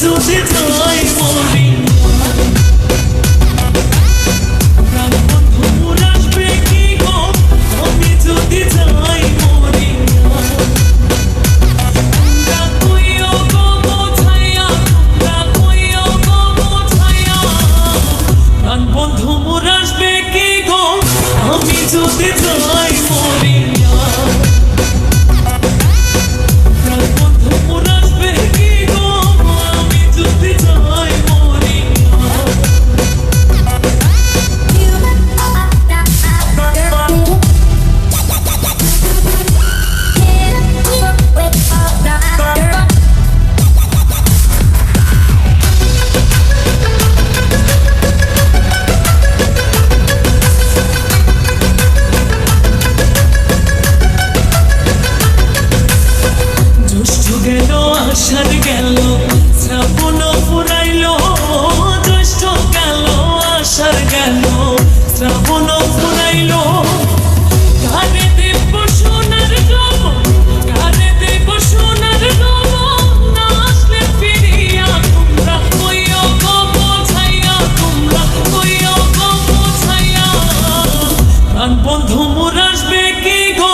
যদি যাই মরি প্রাণ বন্ধু মোর আসবে কি গো আমি যদি যাই মরি তোমরা কইও গো বোঝাইয়া তোমরা কইও গো বোঝাইয়া প্রাণ বন্ধু মোর আসবে কি গো আমি যদি যাই মরি আষাঢ় গেল শ্রাবণ ফুরাইল জ্যৈষ্ঠ গেল আষাঢ় গেল শ্রাবণ ফুরাইল গানে দেব সোনার গম গানে দেব সোনার গম না আসলে ফিরিয়া তোমরা কইও গো বোঝাইয়া তোমরা কইও গো বোঝাইয়া প্রাণ বন্ধু মোর আসবে কি গো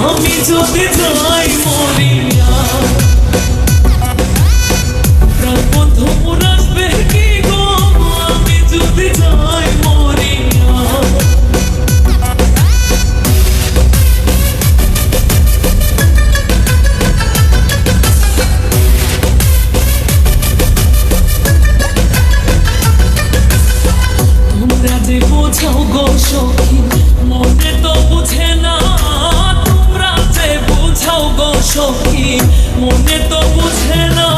আমি যদি যাই মরিয়া বোঝাও গো সখী মনে তো বুঝে না তোমরা যে বোঝাও গো সখী মনে তো বুঝে না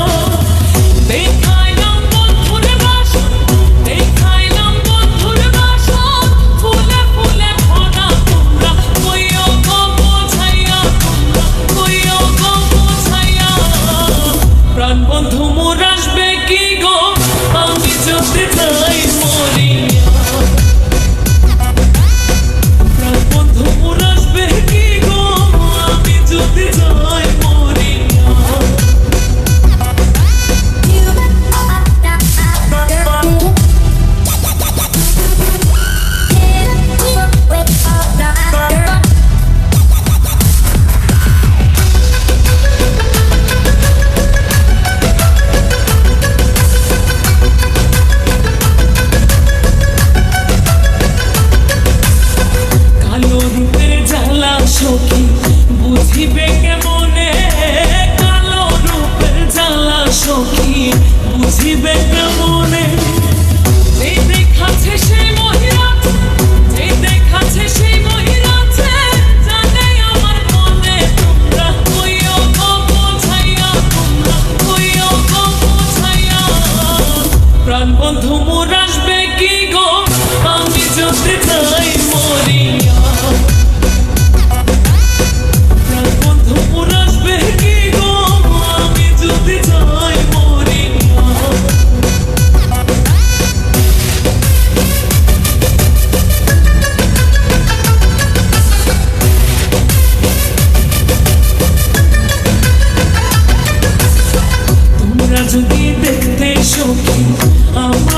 দেখাইলাম বন্ধুর বাসন দেখাইলাম বন্ধুর বাসন ফুলে ফুলে ভরা তোমরা কইও গো বোঝাইয়া তোমরা কইও গো বোঝাইয়া প্রাণ বন্ধু মোর আসবে কি গো আমি যদি যাই মরিয়া সখী বুঝিবে কেমনে কালো রূপের জ্বালা সখী বুঝিবে কেমনে যে দেখাচ্ছে সেই মহিলাছে যে দেখাচ্ছে সেই মহিলাছে জানে আমার মনে তোমরা কইও গো বোঝাইয়া তোমরা কইও গো বোঝাইয়া প্রাণ বন্ধু মোর আসবে কি গো আমি যদি যাই মরিয়া যদি দেখতে সখী আমার